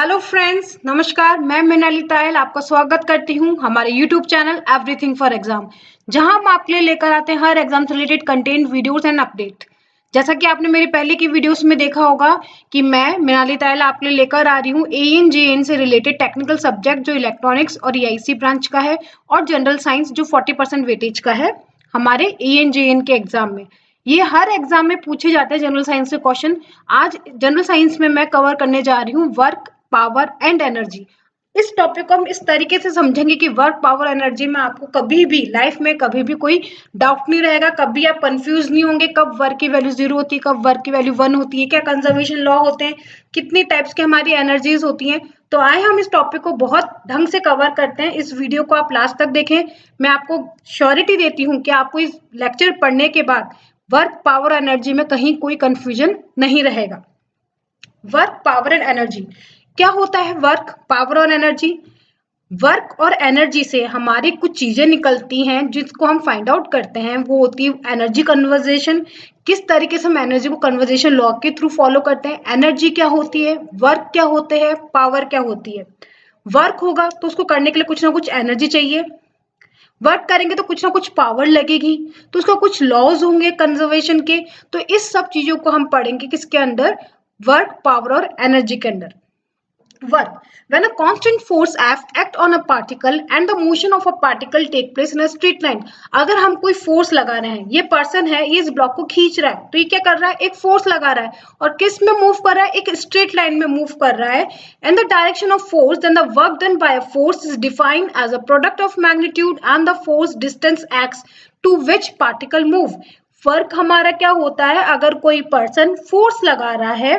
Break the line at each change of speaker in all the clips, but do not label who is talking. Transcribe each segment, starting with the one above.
Hello friends, नमस्कार। मैं मृणाली तायल आपका स्वागत करती हूं हमारे YouTube channel everything for exam, जहां हम आपके लिए लेकर आते हैं हर एग्जाम से related content, videos and update. जैसा कि आपने मेरी पहले की वीडियोस में देखा होगा कि मैं मृणाली तायल आपके लिए लेकर आ रही हूं एएन जेएन से रिलेटेड टेक्निकल सब्जेक्ट जो इलेक्ट्रॉनिक्स और ईआईसी ब्रांच का है और जनरल साइंस जो 40% वेटेज का है हमारे एएन जेएन के एग्जाम में। ये हर एग्जाम में पूछे जाते हैं जनरल साइंस के क्वेश्चन। आज जनरल साइंस में मैं कवर करने जा रही हूँ वर्क, पावर एंड एनर्जी। इस टॉपिक को हम इस तरीके से समझेंगे कि वर्क, पावर, एनर्जी में आपको कभी भी लाइफ में कभी भी कोई डाउट नहीं रहेगा, कभी आप कंफ्यूज नहीं होंगे कब वर्क की वैल्यू 0 होती है, कब वर्क की वैल्यू 1 होती है, क्या कंजर्वेशन लॉ होते हैं, कितनी टाइप्स की हमारी एनर्जीज होती हैं। तो आए हम इस टॉपिक को बहुत ढंग से कवर करते हैं। इस वीडियो को आप लास्ट तक देखें। मैं आपको श्योरिटी देती हूँ कि आपको इस लेक्चर पढ़ने के बाद वर्क, पावर, एनर्जी में कहीं कोई कंफ्यूजन नहीं रहेगा। वर्क, पावर एंड एनर्जी क्या होता है? वर्क, पावर और एनर्जी। वर्क और एनर्जी से हमारी कुछ चीजें निकलती हैं जिसको हम फाइंड आउट करते हैं, वो होती है एनर्जी कन्वर्जेशन। किस तरीके से हम एनर्जी को कन्वर्जेशन लॉ के थ्रू फॉलो करते हैं। एनर्जी क्या होती है, वर्क क्या होते हैं, पावर क्या होती है। वर्क होगा तो उसको करने के लिए कुछ ना कुछ एनर्जी चाहिए, वर्क करेंगे तो कुछ ना कुछ पावर लगेगी, तो उसका कुछ लॉज होंगे कंजर्वेशन के। तो इस सब चीजों को हम पढ़ेंगे किसके अंदर? वर्क, पावर और एनर्जी के अंदर। Work. When a constant force F act on a particle and the motion of a particle take place in a straight line. अगर हम कोई फोर्स लगा रहे हैं, ये पर्सन है, ये इस ब्लॉक को खींच रहा है, तो ये क्या कर रहा है? एक फोर्स लगा रहा है और किस में मूव कर रहा है? एक स्ट्रेट लाइन में मूव कर रहा है। And the direction of force, then the work done by a force is defined as a product of magnitude and the force distance x to which particle move. Work हमारा क्या होता है? अगर कोई पर्सन फोर्स लगा रहा है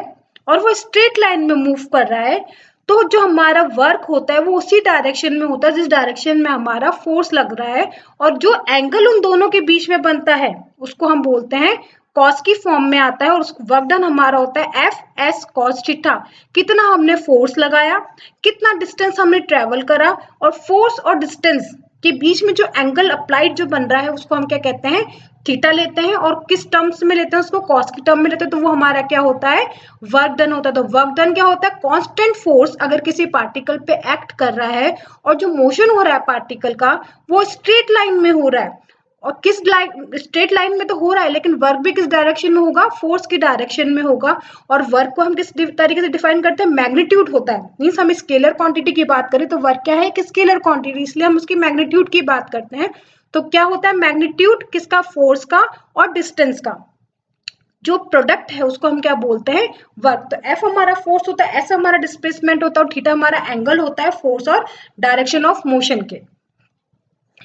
और वो स्ट्रेट लाइन में मूव कर रहा है, तो जो हमारा वर्क होता है वो उसी डायरेक्शन में होता है जिस डायरेक्शन में हमारा फोर्स लग रहा है, और जो एंगल उन दोनों के बीच में बनता है उसको हम बोलते हैं कॉस की फॉर्म में आता है। और वर्क डन हमारा होता है एफ एस कॉस थीटा। कितना हमने फोर्स लगाया, कितना डिस्टेंस हमने ट्रेवल करा, और फोर्स और डिस्टेंस के बीच में जो एंगल अप्लाइड जो बन रहा है उसको हम क्या कहते हैं? थीटा लेते हैं। और किस टर्म्स में लेते हैं? उसको कॉस की टर्म में लेते हैं। तो वो हमारा क्या होता है? वर्क डन होता है। तो वर्क डन क्या होता है? कांस्टेंट फोर्स अगर किसी पार्टिकल पे एक्ट कर रहा है और जो मोशन हो रहा है पार्टिकल का वो स्ट्रेट लाइन में हो रहा है, और किस लाइन? स्ट्रेट लाइन में तो हो रहा है, लेकिन वर्क भी किस डायरेक्शन में होगा? फोर्स की डायरेक्शन में होगा। और वर्क को हम किस तरीके से डिफाइन करते हैं? मैग्नीट्यूड होता है। मीन्स हम स्केलर क्वांटिटी की बात करें तो वर्क क्या है? एक स्केलर क्वांटिटी, इसलिए हम उसकी मैग्नीट्यूड की बात करते हैं। तो क्या होता है? मैग्नीट्यूड किसका? फोर्स का और डिस्टेंस का जो प्रोडक्ट है उसको हम क्या बोलते हैं? वर्क। तो एफ हमारा फोर्स होता है, एस हमारा डिस्प्लेसमेंट होता है, और थीटा हमारा एंगल होता है फोर्स और डायरेक्शन ऑफ मोशन के।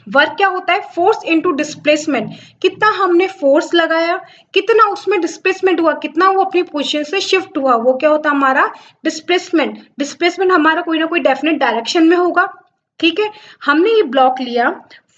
वर्क क्या होता है? Force into displacement. कितना हमने फोर्स लगाया, कितना उसमें डिस्प्लेसमेंट हुआ, कितना वो अपनी पोजीशन से शिफ्ट हुआ, वो क्या होता है? हमारा डिस्प्लेसमेंट। डिस्प्लेसमेंट हमारा कोई ना कोई डेफिनेट डायरेक्शन में होगा। ठीक है, हमने ये ब्लॉक लिया,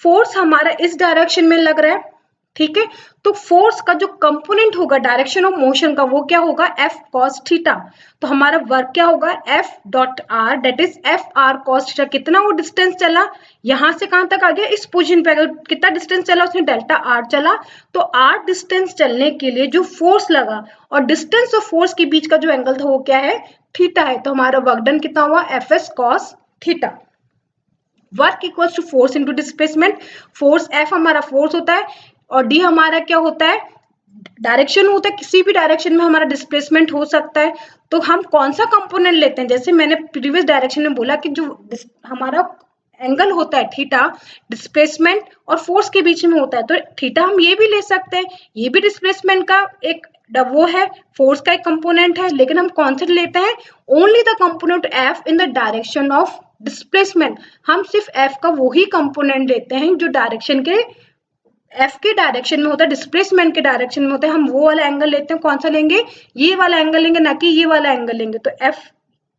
फोर्स हमारा इस डायरेक्शन में लग रहा है। ठीक है, तो फोर्स का जो कंपोनेंट होगा डायरेक्शन ऑफ मोशन का वो क्या होगा? F cos theta. तो हमारा वर्क क्या होगा? F dot are, that is F R cos theta. कितना वो डिस्टेंस चला, यहां से कहां तक आ गया? इस पोजीशन पे। अगर कितना डिस्टेंस चला उसने? डेल्टा आर चला। तो आर डिस्टेंस चलने के लिए जो फोर्स लगा और डिस्टेंस और फोर्स के बीच का जो एंगल था वो क्या है? थीटा है। तो हमारा वर्क डन कितना हुआ? F S cos theta. Work equals to force into displacement. Force F हमारा फोर्स होता है और डी हमारा क्या होता है? डायरेक्शन होता है। किसी भी डायरेक्शन में हमारा डिस्प्लेसमेंट हो सकता है। तो हम कौन सा कंपोनेंट लेते हैं? जैसे मैंने प्रीवियस डायरेक्शन में बोला कि जो हमारा एंगल होता है थीटा, डिस्प्लेसमेंट और फोर्स के बीच में होता है। तो थीटा हम ये भी ले सकते हैं, ये भी डिस्प्लेसमेंट का एक वो है, फोर्स का एक कंपोनेंट है, लेकिन हम कौन से लेते हैं? Only the component F in the direction of displacement. हम सिर्फ एफ का वही कंपोनेंट लेते हैं जो डायरेक्शन के एफ के डायरेक्शन में होता है, डिस्प्लेसमेंट के डायरेक्शन में होता है। हम वो वाला एंगल लेते हैं। कौन सा लेंगे? ये वाला एंगल लेंगे, ना कि ये वाला एंगल लेंगे। तो एफ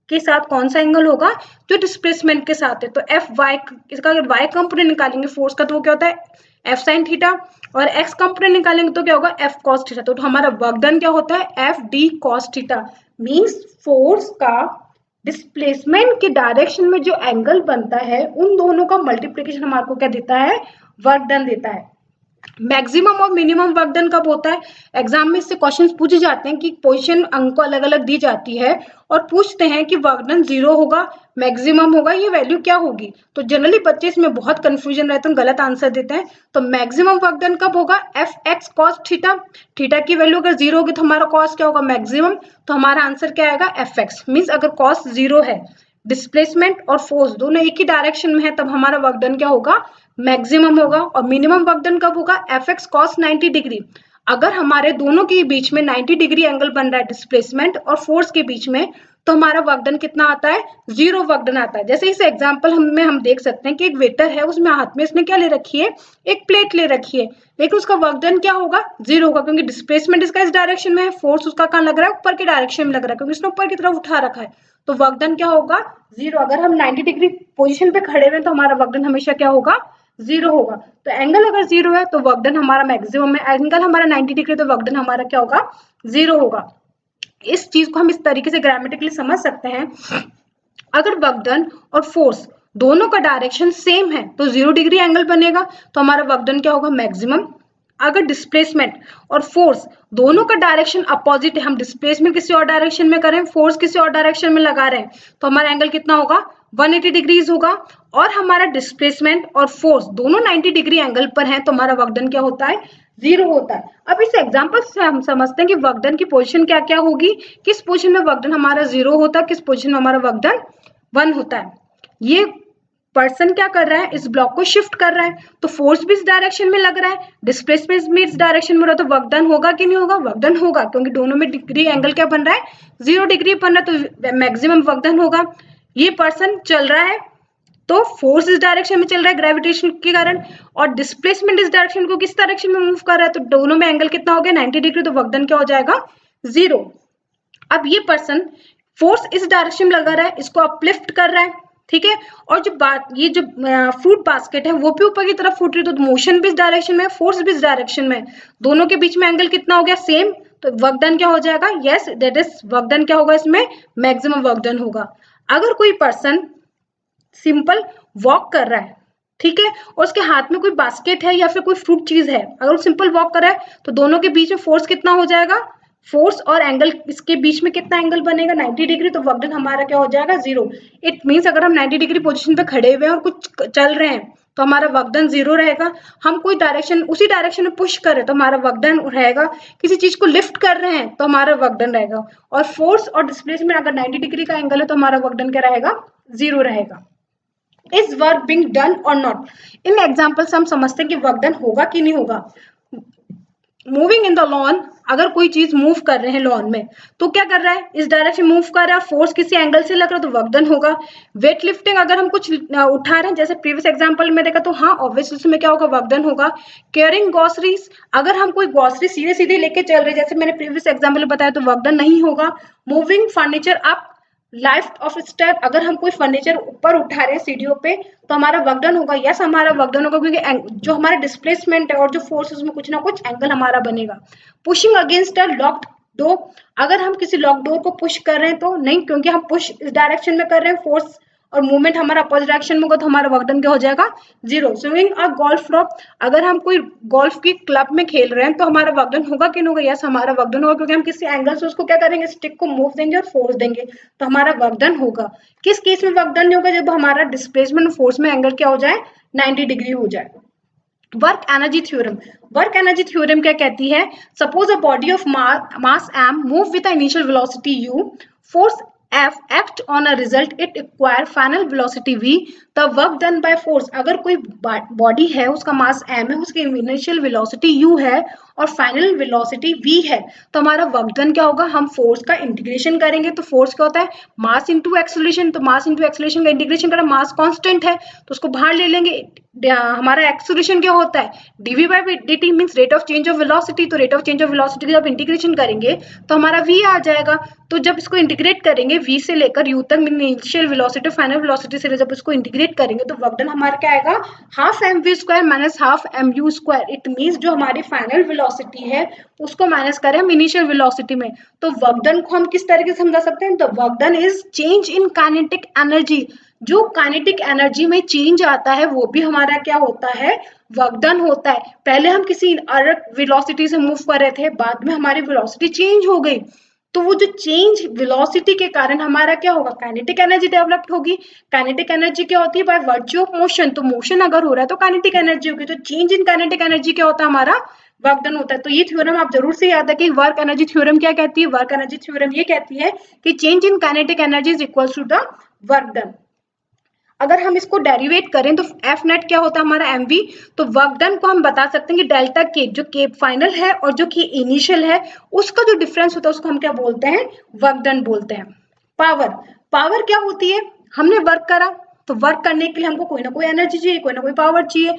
के साथ कौन सा एंगल होगा? जो डिस्प्लेसमेंट के साथ है। तो एफ वाई, इसका अगर वाई कंपोनेंट निकालेंगे फोर्स का तो वो क्या होता है? F sine theta. और एक्स कंपोनेंट निकालेंगे तो क्या होगा? F cos theta. तो हमारा वर्क डन क्या होता है? F D cos theta. Means force का डिस्प्लेसमेंट के डायरेक्शन में जो एंगल बनता है उन दोनों का मल्टीप्लीकेशन हमारे को क्या देता है? वर्क डन देता है। मैक्सिमम और मिनिमम वर्क डन कब होता है? एग्जाम में इससे क्वेश्चंस पूछे जाते हैं कि पोजीशन हमको अलग अलग दी जाती है और पूछते हैं कि वर्क डन 0 होगा, मैक्सिमम होगा, ये वैल्यू क्या होगी। तो जनरली बच्चे इसमें बहुत कंफ्यूजन रहते हैं, गलत आंसर देते हैं। तो मैक्सिमम वर्क डन कब होगा? F x cos theta, theta की वैल्यू अगर 0 होगी तो हमारा कॉस क्या होगा? मैक्सिमम। तो हमारा आंसर क्या आएगा? F x. मीन्स अगर कॉस 0 है, डिस्प्लेसमेंट और फोर्स दोनों एक ही डायरेक्शन में है, तब हमारा वर्क डन क्या होगा? मैक्सिमम होगा। और मिनिमम वर्क डन कब होगा? F x cos 90 degree. अगर हमारे दोनों के बीच में 90 डिग्री एंगल बन रहा है डिस्प्लेसमेंट और फोर्स के बीच में, तो हमारा वर्क डन कितना आता है? 0 वर्क डन आता है। जैसे इस एग्जांपल हम देख सकते हैं कि एक वेटर है, उसमें हाथ में इसने क्या ले रखी है? एक प्लेट ले रखी है, लेकिन उसका वर्क डन क्या होगा? 0 होगा, क्योंकि डिस्प्लेसमेंट इसका इस डायरेक्शन में है, फोर्स उसका कहाँ लग रहा है? ऊपर के डायरेक्शन में लग रहा है, क्योंकि इसने ऊपर की तरफ उठा रखा है। तो वर्क डन क्या होगा? 0। अगर हम 90 डिग्री पोजिशन पे खड़े हुए तो हमारा वर्क डन हमेशा क्या होगा? 0 होगा। तो एंगल अगर 0 है तो वर्क डन हमारा मैक्सिमम है, एंगल हमारा 90 डिग्री तो वर्क डन हमारा क्या होगा? 0 होगा। इस चीज को हम इस तरीके से ग्रामेटिकली समझ सकते हैं। अगर वर्क डन और फोर्स दोनों का डायरेक्शन सेम है तो 0 डिग्री एंगल बनेगा, तो हमारा वर्क डन क्या होगा? मैक्सिमम। अगर डिस्प्लेसमेंट और फोर्स दोनों का डायरेक्शन अपोजिट है, हम डिस्प्लेसमेंट किसी और डायरेक्शन में करें, फोर्स किसी और डायरेक्शन में लगा रहे हैं, तो हमारा एंगल कितना होगा? 180 डिग्रीज होगा। और हमारा डिस्प्लेसमेंट और फोर्स दोनों 90 डिग्री एंगल पर हैं, तो हमारा वर्क डन क्या होता है? 0 होता है। अब इस एग्जांपल से हम समझते हैं कि वर्क डन की पोजीशन क्या क्या होगी, किस पोजीशन में वर्क डन हमारा 0 होता है, किस पोजीशन में हमारा वर्क डन 1 होता है। ये पर्सन क्या कर रहा है? इस ब्लॉक को शिफ्ट कर रहा है, तो फोर्स भी इस डायरेक्शन में लग रहा है, डिस्प्लेसमेंट भी इस डायरेक्शन में हो रहा है, तो वर्क डन होगा कि नहीं होगा? वर्क डन होगा, क्योंकि दोनों में डिग्री एंगल क्या बन रहा है? 0 डिग्री बन रहा है, तो मैक्सिमम वर्क डन होगा। ये पर्सन चल रहा है तो फोर्स इस डायरेक्शन में चल रहा है ग्रेविटेशन के कारण, और डिस्प्लेसमेंट इस डायरेक्शन को किस डायरेक्शन में मूव कर रहा है, तो दोनों में एंगल कितना हो गया? 90 डिग्री। तो वर्क डन क्या हो जाएगा? 0। अब ये पर्सन फोर्स इस डायरेक्शन में लगा रहा है, इसको अपलिफ्ट कर रहा है, ठीक है। और ये जो फ्रूट बास्केट है वो भी ऊपर की तरफ फूट रही है, तो मोशन भी इस डायरेक्शन में, फोर्स भी इस डायरेक्शन में, दोनों के बीच में एंगल कितना हो गया? सेम। तो वर्क डन क्या हो जाएगा? Yes, that is work done क्या होगा? इसमें मैक्सिमम वर्क डन होगा। अगर कोई पर्सन सिंपल वॉक कर रहा है, ठीक है, और उसके हाथ में कोई बास्केट है या फिर कोई फ्रूट चीज है, अगर वो सिंपल वॉक कर रहा है, तो दोनों के बीच में फोर्स कितना हो जाएगा? फोर्स और एंगल, इसके बीच में कितना एंगल बनेगा? 90 डिग्री। तो वर्क डन हमारा क्या हो जाएगा? 0। इट मीन्स अगर हम 90 डिग्री पोजीशन पे खड़े हुए हैं और कुछ चल रहे हैं, तो हमारा वर्क डन 0 रहेगा। हम कोई डायरेक्शन, उसी डायरेक्शन में पुश कर रहे हैं, तो हमारा वर्क डन रहेगा। किसी चीज को लिफ्ट कर रहे हैं तो हमारा वर्क डन रहेगा। और फोर्स और डिस्प्लेसमेंट अगर 90 डिग्री का एंगल है तो हमारा वर्क डन क्या रहेगा? 0 रहेगा। इज वर्क बीइंग डन और नॉट? इन एग्जाम्पल से हम समझते हैं कि वर्क डन होगा कि नहीं होगा। मूविंग इन द लॉन, अगर कोई चीज मूव कर रहे हैं लॉन में, तो क्या कर रहा है? इस डायरेक्शन मूव कर रहा है, फोर्स किसी एंगल से लग रहा है, तो वर्क डन होगा। वेट लिफ्टिंग, अगर हम कुछ उठा रहे हैं, जैसे प्रीवियस एग्जांपल में देखा, तो हाँ ऑब्वियसली उसमें क्या होगा? वर्क डन होगा। केयरिंग ग्रोसरीज, अगर हम कोई ग्रोसरी सीधे सीधे लेके चल रहे हैं, जैसे मैंने प्रीवियस एग्जाम्पल में बताया, तो वर्क डन नहीं होगा। Moving furniture up lift of step, अगर हम कोई फर्नीचर ऊपर उठा रहे हैं सीढ़ियों पे, तो हमारा वर्क डन होगा। यस, हमारा वर्क डन होगा, क्योंकि जो हमारा डिस्प्लेसमेंट है और जो फोर्स, उसमें कुछ ना कुछ एंगल हमारा बनेगा। Pushing against a locked door, अगर हम किसी लॉक डोर को पुश कर रहे हैं तो नहीं, क्योंकि हम पुश इस डायरेक्शन में कर रहे हैं, फोर्स और मूवमेंट हमारा अपोजिट डायरेक्शन में होगा, तो हमारा वर्क डन क्या हो जाएगा? 0। स्विमिंग अ गोल्फ क्लब, अगर हम कोई गोल्फ की क्लब में खेल रहे हैं तो हमारा वर्क डन होगा कि नहीं होगा? यस, हमारा वर्क डन होगा, क्योंकि हम किसी एंगल से उसको क्या करेंगे? स्टिक को मूव देंगे और फोर्स देंगे, तो हमारा वर्क डन होगा। किस केस में वर्क डन नहीं होगा? जब हमारा डिस्प्लेसमेंट और फोर्स में एंगल क्या हो जाए? 90 डिग्री हो जाए। Work energy theorem, work energy theorem क्या कहती है? Suppose a body of mass m move with initial velocity u, force F act on a result it acquire final velocity v, the work done by force, अगर कोई body है, उसका मास m है, उसकी initial velocity u है और final velocity v है, तो हमारा वर्क डन क्या होगा? हम फोर्स का इंटीग्रेशन करेंगे, तो फोर्स क्या होता है? मास इंटू एक्सेलरेशन, तो मास इंटू एक्सेलरेशन का इंटीग्रेशन करें, मास कांस्टेंट है तो उसको बाहर ले लेंगे। हमारा एक्सेलरेशन क्या होता है? dv by dt means rate of change of velocity, तो rate of change of velocity का जब इंटीग्रेशन करेंगे तो हमारा v आ जाएगा। तो जब इसको इंटीग्रेट करेंगे v से लेकर u तक, इनिशियल वेलोसिटी फाइनल वेलोसिटी से जब इसको इंटीग्रेट करेंगे, तो वर्क डन हमारा क्या आएगा? Half mv square minus half mu square. It means जो हमारी फाइनल वेलोसिटी है उसको माइनस करें हम इनिशियल वेलोसिटी में, तो वर्क डन को हम किस तरीके से समझा सकते हैं? तो work done is change in kinetic energy, जो काइनेटिक एनर्जी में चेंज आता है वो भी हमारा क्या होता है, वर्क डन होता है। पहले हम किसी अलग वेलोसिटी से मूव कर रहे थे, बाद में हमारी वेलोसिटी चेंज हो गई, तो वो जो चेंज वेलोसिटी के कारण हमारा क्या होगा, काइनेटिक एनर्जी डेवलप्ड होगी। काइनेटिक एनर्जी क्या होती है, बाय वर्च्यू ऑफ मोशन, तो मोशन अगर हो रहा है तो काइनेटिक एनर्जी होगी, तो चेंज इन काइनेटिक एनर्जी क्या होता है, हमारा वर्क डन होता है। तो ये थ्योरम आप जरूर से याद रखें। वर्क एनर्जी थ्योरम क्या कहती है, वर्क एनर्जी थ्योरम ये कहती है कि change in kinetic energy is equal to the work done. अगर हम इसको डेरिवेट करें तो एफ नेट क्या होता है हमारा एमवी, तो वर्क डन को हम बता सकते हैं कि डेल्टा के, जो के फाइनल है और जो कि इनिशियल है, उसका जो डिफरेंस होता है उसको हम क्या बोलते हैं, वर्क डन बोलते हैं। पावर, पावर क्या होती है, हमने वर्क करा तो वर्क करने के लिए हमको कोई ना कोई एनर्जी चाहिए, कोई ना कोई पावर चाहिए।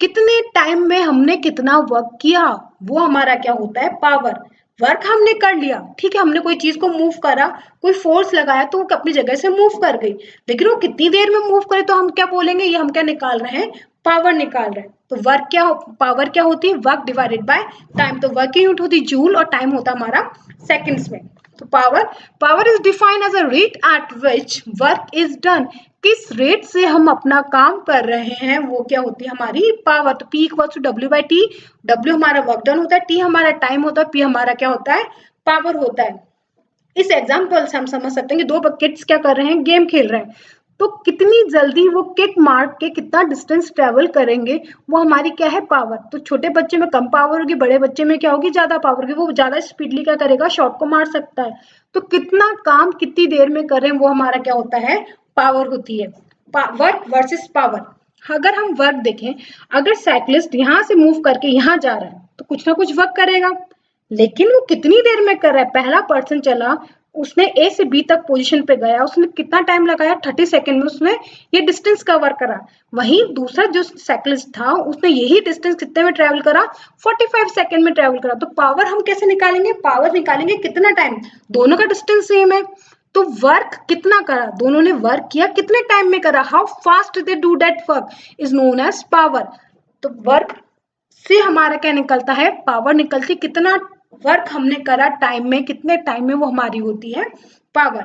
कितने टाइम में हमने कितना वर्क किया, वो हमारा क्या होता है, पावर। वर्क हमने कर लिया, ठीक है, हमने कोई चीज को मूव करा, कोई फोर्स लगाया तो वो अपनी जगह से मूव कर गई, लेकिन वो कितनी देर में मूव करे तो हम क्या बोलेंगे, ये हम क्या निकाल रहे हैं, पावर निकाल रहे हैं। तो वर्क क्या, पावर क्या होती है, वर्क डिवाइडेड बाय टाइम। तो वर्क की यूनिट होती है जूल और टाइम होता है हमारा सेकेंड्स में। तो power, power is defined as a rate at which work is done. किस रेट से हम अपना काम कर रहे हैं वो क्या होती है हमारी पावर। तो P equal to W by T, W हमारा वर्क डन होता है, टी हमारा टाइम होता है, P हमारा क्या होता है, पावर होता है। इस एग्जाम्पल से हम समझ सकते हैं कि दो किड्स क्या कर रहे हैं, गेम खेल रहे हैं, तो कितनी जल्दी वो किक मार के कितना डिस्टेंस ट्रेवल करेंगे, वो हमारी क्या है, पावर। तो छोटे बच्चे में कम पावर होगी, बड़े बच्चे में क्या होगी, ज्यादा पावर होगी, वो ज्यादा स्पीडली क्या करेगा, शॉट को मार सकता है। तो कितना काम कितनी देर में करें वो हमारा क्या होता है, पावर होती है। Work versus power. अगर हम वर्क देखें, अगर साइक्लिस्ट यहाँ से मूव करके यहाँ जा रहा है तो कुछ ना कुछ वर्क करेगा, लेकिन वो कितनी देर में कर रहा है, पहला पर्सन चला, उसने ए से बी तक पोजीशन पे गया, उसने कितना टाइम लगाया, 30 सेकंड में उसने ये डिस्टेंस कवर करा। वहीं दूसरा जो साइक्लिस्ट था उसने यही डिस्टेंस कितने में ट्रेवल करा, 45 सेकंड में ट्रेवल करा। तो पावर हम कैसे निकालेंगे, पावर निकालेंगे कितना टाइम, दोनों का डिस्टेंस सेम है, तो वर्क कितना करा, दोनों ने वर्क किया कितने टाइम में करा, how fast they do that work is known as power. तो वर्क से हमारा क्या निकलता है, पावर निकलती, कितना वर्क हमने करा टाइम में, कितने टाइम में, वो हमारी होती है power.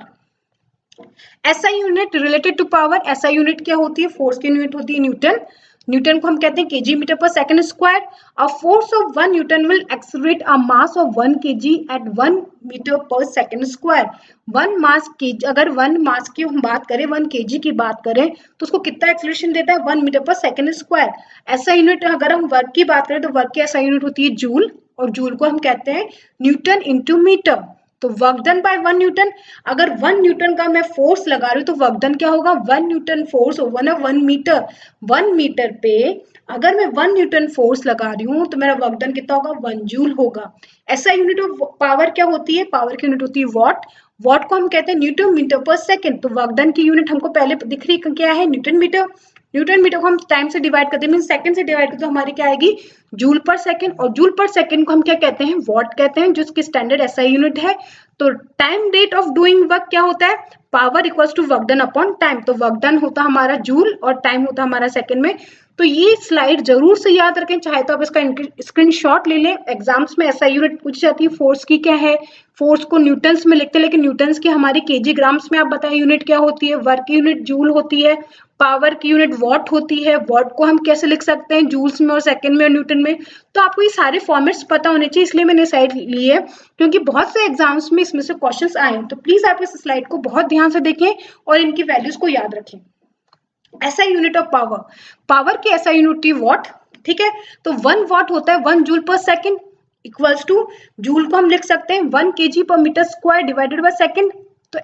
SI unit related to power, SI unit क्या होती है, फोर्स की यूनिट होती है न्यूटन। न्यूटन को हम कहते हैं KG metre per second square. A force of 1 newton will accelerate a mass of 1 KG at 1 metre per second square. 1 mass KG, अगर 1 मास की हम बात करें, 1 केजी की बात करें तो उसको कितना एक्सलरेशन देता है, 1 मीटर पर सेकंड स्क्वायर। ऐसा यूनिट अगर हम वर्क की बात करें तो वर्क की ऐसा यूनिट होती है जूल, और जूल को हम कहते हैं न्यूटन इंटू मीटर। तो वर्क डन बाय 1 न्यूटन, अगर 1 न्यूटन का मैं फोर्स लगा रही हूँ तो वर्क डन क्या होगा, 1 newton force over 1 metre. 1 metre पे अगर मैं 1 न्यूटन फोर्स लगा रही हूँ तो मेरा वर्क डन कितना होगा, 1 जूल होगा। ऐसा यूनिट ऑफ पावर क्या होती है, पावर की यूनिट होती है वॉट। वॉट को हम कहते हैं न्यूटन मीटर पर सेकंड। तो वर्क डन की यूनिट हमको पहले दिख रही क्या है, न्यूटन मीटर। न्यूटन मीटर को हम टाइम से डिवाइड करते हैं, मीन सेकंड से डिवाइड करते तो हमारी क्या आएगी, जूल पर सेकंड। और जूल पर सेकंड को हम क्या कहते हैं, वॉट कहते हैं, जो इसकी स्टैंडर्ड एसआई यूनिट है। तो time rate of doing work क्या होता है, power equals to work done upon time. तो वर्क डन होता हमारा जूल और टाइम होता हमारा सेकंड में। तो ये स्लाइड जरूर से याद रखें, चाहे तो आप इसका स्क्रीनशॉट ले लें। एग्जाम्स में ऐसा यूनिट पूछी जाती है, फोर्स की क्या है, फोर्स को न्यूटन्स में लिखते हैं, लेकिन न्यूटन्स की हमारी केजी ग्राम्स में आप बताएं यूनिट क्या होती है। वर्क की यूनिट जूल होती है, पावर की यूनिट वॉट होती है। वॉट को हम कैसे लिख सकते हैं, जूल्स में और सेकंड में और न्यूटन में। तो आपको ये सारे फॉर्मेट्स पता होने चाहिए, इसलिए मैंने स्लाइड ली है, क्योंकि बहुत से एग्जाम्स में इसमें से क्वेश्चंस आए हैं। तो प्लीज आप इस स्लाइड को बहुत ध्यान से देखें और इनकी वैल्यूज को याद रखें। ऐसा यूनिट ऑफ पावर, पावर की ऐसा यूनिट वॉट, ठीक है। तो 1 वॉट होता है 1 जूल पर सेकंड, इक्वल्स टू जूल को हम लिख सकते हैं 1 KG per metre square divided by second. तो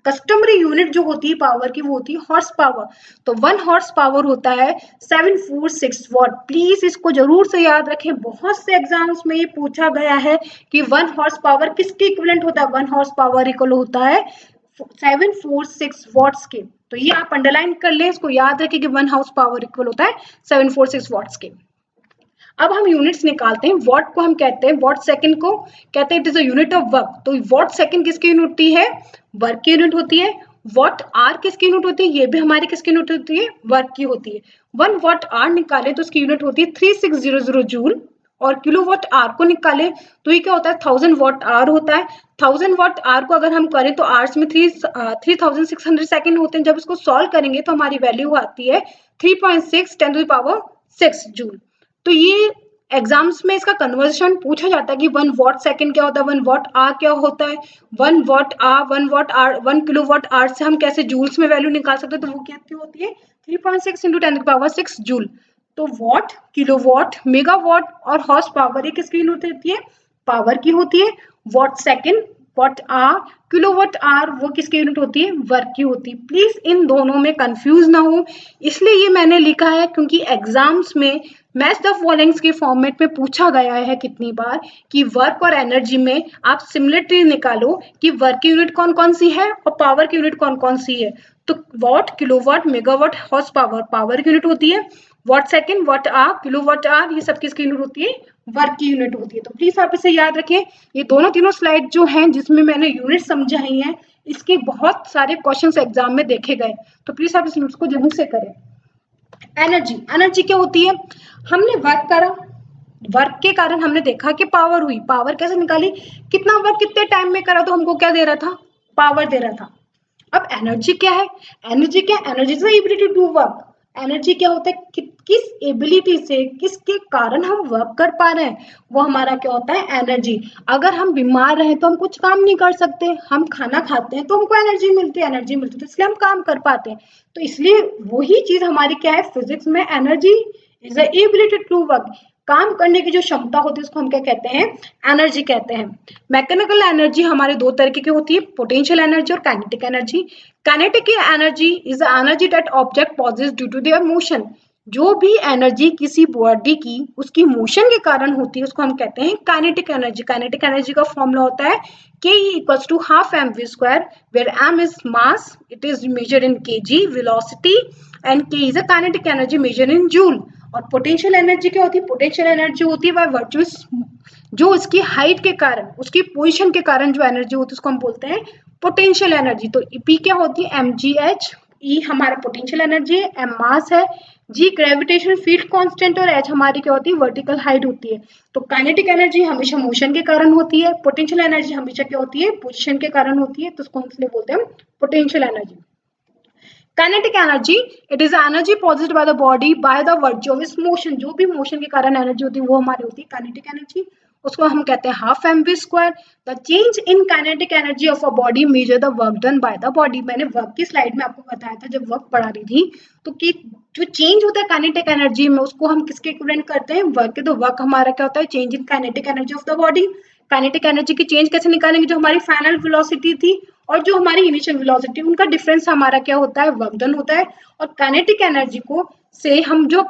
कस्टमरी यूनिट जो होती है पावर की वो होती है हॉर्स पावर। तो 1 हॉर्स पावर होता है 746 वॉट। प्लीज इसको जरूर से याद रखें, बहुत से एग्जाम्स में ये पूछा गया है कि 1 हॉर्स पावर किसके इक्विवेलेंट होता है। 1 हॉर्स पावर इक्वल होता है 746 वॉट्स के। तो ये आप अंडरलाइन कर लें, इसको याद रखें कि 1 हाउस पावर इक्वल होता है 746 वॉट्स के। अब हम यूनिट्स निकालते हैं। वॉट को हम कहते हैं, वॉट सेकंड को कहते हैं it is a unit of work. तो वॉट सेकंड किसकी यूनिट होती है, वर्क की यूनिट होती है। वॉट आर किसकी यूनिट होती है, ये भी हमारी किसकी यूनिट होती है, वर्क की होती है। 1 वॉट आर निकाले तो उसकी यूनिट होती है 3600 जूल। और किलोवाट आवर को निकालें तो ये क्या होता है 1000 वाट आवर होता है। 1000 वाट आवर को अगर हम करें तो आवर्स में 3600 सेकंड होते हैं। जब इसको सॉल्व करेंगे तो हमारी वैल्यू आती है 3.6 10⁶ जूल। तो ये एग्जाम्स में इसका कन्वर्जन पूछा जाता है कि 1 वॉट सेकंड क्या होता है, 1 वॉट आवर क्या होता है, 1 watt hour 1 watt hour 1 kilowatt hour से हम कैसे जूल्स में वैल्यू निकाल सकते हैं। तो वो कितनी होती है 3.6 10⁶ जूल। तो वॉट, किलोवाट, मेगावाट और हॉर्स पावर ये किसकी यूनिट होती है, पावर की होती है। Watt second, watt hour, kilowatt hour वो किसकी यूनिट होती है, वर्क की होती है। प्लीज इन दोनों में कंफ्यूज ना हो, इसलिए ये मैंने लिखा है क्योंकि एग्जाम्स में मैच द फॉलोइंग्स के फॉर्मेट में पूछा गया है कितनी बार कि वर्क और एनर्जी में आप सिमिलरिटी निकालो कि वर्क की यूनिट कौन कौन सी है और पावर की यूनिट कौन कौन सी है। तो watt, kilowatt, megawatt, horse power power की यूनिट होती है। Watt second, watt hour, kilowatt hour ये सब किसकी यूनिट होती है, वर्क की यूनिट होती है। तो प्लीज आप इसे याद रखें। ये दोनों तीनों स्लाइड जो हैं जिसमें मैंने यूनिट समझाई हैं इसके बहुत सारे क्वेश्चंस एग्जाम में देखे गए, तो प्लीज आप इस नोट्स को जरूर से करें। एनर्जी, एनर्जी क्या होती है, हमने वर्क करा, वर्क के कारण हमने देखा कि पावर हुई, पावर कैसे निकाली, कितना वर्क कितने टाइम में करा तो हमको क्या दे रहा था, पावर दे रहा था। अब एनर्जी क्या है, एनर्जी क्या, energy is the ability to work. Energy क्या होता है किस एबिलिटी से, किसके कारण हम वर्क कर पा रहे हैं, वो हमारा क्या होता है एनर्जी। अगर हम बीमार रहे तो हम कुछ काम नहीं कर सकते, हम खाना खाते हैं तो हमको एनर्जी मिलती है, एनर्जी मिलती है तो इसलिए हम काम कर पाते हैं। तो इसलिए वही चीज हमारी क्या है फिजिक्स में, energy is the ability to work. काम करने की जो क्षमता होती है उसको हम क्या कहते हैं, एनर्जी कहते हैं। मैकेनिकल एनर्जी हमारे दो तरीके की होती है, पोटेंशियल एनर्जी और kinetic energy. Kinetic energy is the energy that object possess due to their motion. जो भी एनर्जी किसी बॉडी की उसकी मोशन के कारण होती है उसको हम कहते हैं काइनेटिक एनर्जी। काइनेटिक एनर्जी का फॉर्मूला होता है K equals to half mv², where m is mass, it is measured in kg, velocity, and K is a kinetic energy measured in joule। और पोटेंशियल एनर्जी क्या होती है, potential energy होती है by virtue जो इसकी हाइट के कारण, उसकी पोजीशन के कारण जो एनर्जी होती है उसको हम बोलते हैं पोटेंशियल एनर्जी। तो P क्या होती है mgh, E हमारा पोटेंशियल एनर्जी है, M मास है, G ग्रेविटेशनल फील्ड कांस्टेंट और H हमारी क्या होती है वर्टिकल हाइट होती है। तो काइनेटिक एनर्जी हमेशा मोशन के कारण होती है, पोटेंशियल एनर्जी हमेशा क्या होती है पोजीशन के कारण होती है, तो उसको हम इसलिए बोलते हैं potential energy. Kinetic energy, it is energy possessed by the body by the virtue of its motion। जो भी मोशन के कारण एनर्जी होती है वो हमारी होती है काइनेटिक एनर्जी, उसको हम कहते हैं half mv²। The change in kinetic energy of a body measure the work done by the body. मैंने वर्क की स्लाइड में आपको बताया था जब वर्क पढ़ा रही थी, तो कि जो चेंज होता है काइनेटिक एनर्जी में उसको हम किसके इक्विवेलेंट करते हैं, वर्क के। तो वर्क हमारा क्या होता है change in kinetic energy of the body. Kinetic energy की चेंज कैसे निकालेंगे, जो हमारी फाइनल वेलोसिटी थी और जो हमारी इनिशियल वेलोसिटी उनका डिफरेंस हमारा क्या होता है वर्क डन होता है। और काइनेटिक एनर्जी को से हम जो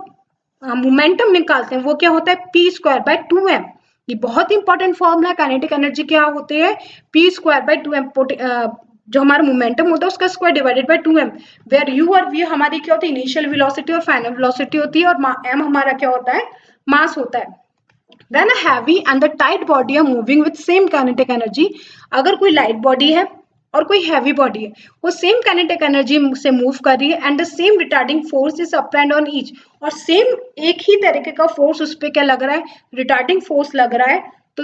मोमेंटम निकालते हैं वो क्या होता है p²/2m। ये बहुत इंपॉर्टेंट फॉर्मूला है। काइनेटिक एनर्जी क्या होती है p²/2m। जो हमारा मोमेंटम होता है उसका square divided by 2m, where u और v हमारी क्या होती है इनिशियल वेलोसिटी और फाइनल वेलोसिटी होती है, और m हमारा क्या होता है मास होता है। When a heavy and the tight body are moving with same kinetic energy, अगर कोई लाइट बॉडी है और कोई हैवी बॉडी है वो सेम काइनेटिक एनर्जी से मूव कर रही है and the same retarding force is applied on each, और सेम एक ही तरीके का फोर्स उस पर क्या लग रहा है रिटार्डिंग फोर्स लग रहा है, तो